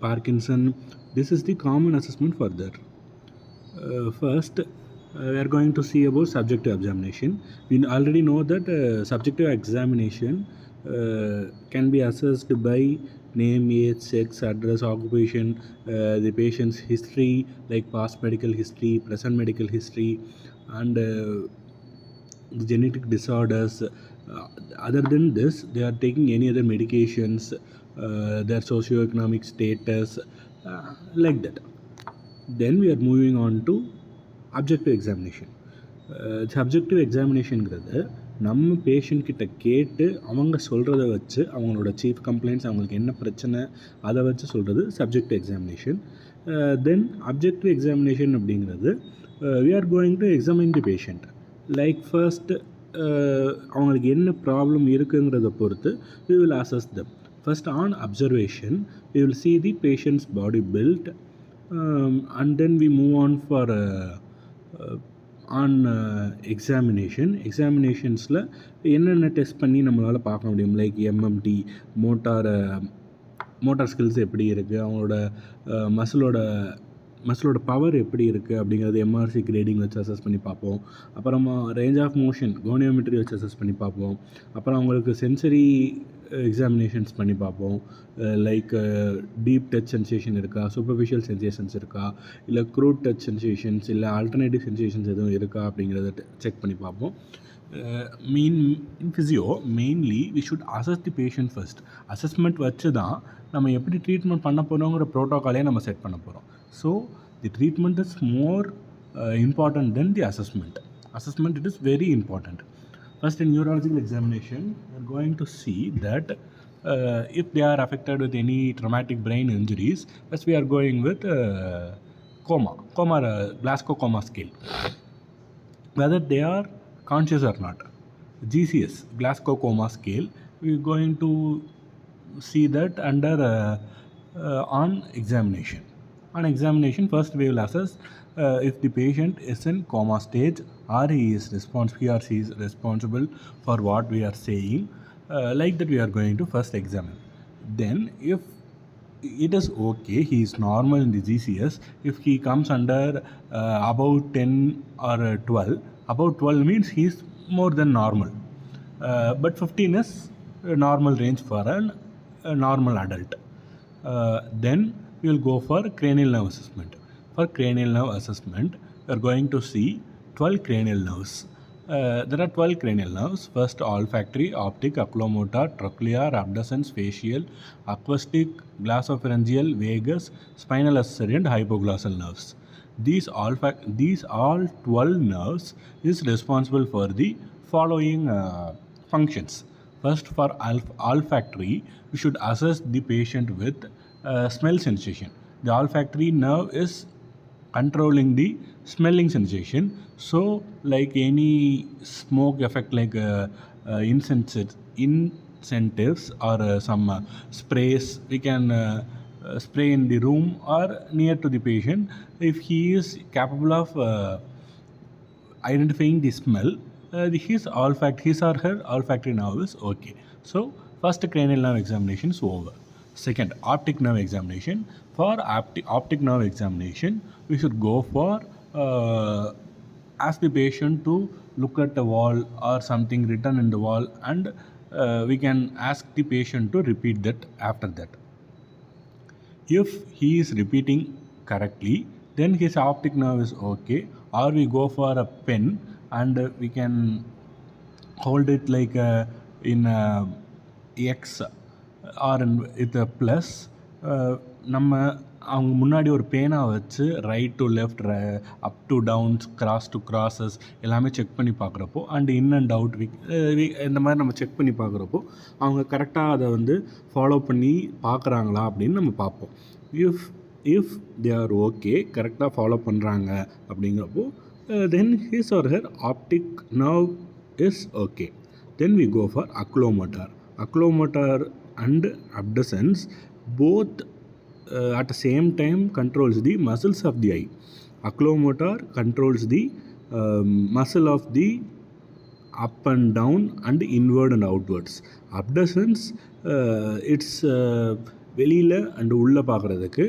Parkinson. This is the common assessment for that. First, we are going to see about subjective examination. We already know that subjective examination can be assessed by name, age, sex, address, occupation, the patient's history, like past medical history, present medical history, and the genetic disorders. Other than this, they are taking any other medications, their socioeconomic status, like that. Then we are moving on to objective examination. Subjective எக்ஸாமினேஷனுங்கிறது நம்ம patient கிட்ட கேட்டு அவங்க சொல்கிறத வச்சு அவங்களோட chief complaints அவங்களுக்கு என்ன பிரச்சனை அதை வச்சு சொல்கிறது subjective examination. Then objective examination அப்படிங்கிறது we are going to examine the patient. Like first அவங்களுக்கு என்ன ப்ராப்ளம் இருக்குங்கிறத பொறுத்து we will assess them. First on observation we will see the patient's body build, and then we move on for on எக்ஸாமினேஷன்ஸில் என்னென்ன test பண்ணி நம்மளால் பார்க்க முடியும், லைக் எம்எம்டி, மோட்டார் ஸ்கில்ஸ் எப்படி இருக்குது, அவங்களோட மசிலோட பவர் எப்படி இருக்குது அப்படிங்கிறது எம்ஆர்சி கிரேடிங் வச்சு அசஸ் பண்ணி பார்ப்போம். அப்புறமா ரேஞ்ச் ஆஃப் மோஷன் கோனியோமெட்ரி வச்சு அசஸ் பண்ணி பார்ப்போம். அப்புறம் அவங்களுக்கு சென்சரி எக்ஸாமினேஷன்ஸ் பண்ணி பார்ப்போம், லைக் டீப் டச் சென்சேஷன் இருக்கா, சூப்பர்ஃபிஷியல் சென்சேஷன்ஸ் இருக்கா, இல்லை க்ரூட் டச் சென்சேஷன்ஸ், இல்லை ஆல்டர்னேட்டிவ் சென்சேஷன்ஸ் எதுவும் இருக்கா அப்படிங்கிறத செக் பண்ணி பார்ப்போம். In physio mainly we should assess the patient first. Assessment வச்சு தான் நம்ம எப்படி ட்ரீட்மெண்ட் பண்ண போகிறோங்கிற ப்ரோட்டோக்காலே நம்ம செட் பண்ண போகிறோம். So the treatment is more important than the assessment. Assessment, it is very important. First, in neurological examination, we are going to see that if they are affected with any traumatic brain injuries, first we are going with Glasgow Coma Scale. Whether they are conscious or not, GCS, Glasgow Coma Scale, we are going to see that under on examination. On examination, first we will assess if the patient is in coma stage or he or she is responsible for what we are saying. Like that we are going to first examine. Then if it is okay, he is normal in the GCS, if he comes under about 10 or 12, about 12 means he is more than normal. But 15 is normal range for a normal adult. Then we will go for cranial nerve assessment. For cranial nerve assessment, we are going to see 12 cranial nerves. There are 12 cranial nerves. First, olfactory, optic, oculomotor, trochlear, abducens, facial, acoustic, glossopharyngeal, vagus, spinal accessory and hypoglossal nerves. These all 12 nerves is responsible for the following functions. First, for olfactory, we should assess the patient with smell sensation. The olfactory nerve is controlling the smelling sensation. So like any smoke effect, like incentives or some sprays, we can spray in the room or near to the patient. If he is capable of identifying the smell, his or her olfactory nerve is okay. So first cranial nerve examination is over. Second, optic nerve examination. For optic nerve examination, we should go for ask the patient to look at the wall or something written in the wall, and we can ask the patient to repeat that after that. If he is repeating correctly, then his optic nerve is okay. Or we go for a pen and we can hold it like in X or with a plus. நம்ம அவங்க முன்னாடி ஒரு பேனா வச்சு right to left, up to downs, cross to crosses எல்லாமே check பண்ணி பார்க்குறப்போ, and in and out இந்த மாதிரி நம்ம செக் பண்ணி பார்க்குறப்போ அவங்க கரெக்டாக அதை வந்து ஃபாலோ பண்ணி பார்க்குறாங்களா அப்படின்னு நம்ம பார்ப்போம். இஃப் தே ஆர் ஓகே, கரெக்டாக ஃபாலோ பண்ணுறாங்க அப்படிங்கிறப்போ then his or her optic nerve is okay. Then we go for oculomotor and abducens, both at the same time controls the muscles of the eye. Oculomotor controls the muscle of the up and down and inward and outwards. Abducens, it's வெளியில் and உள்ளே பார்க்குறதுக்கு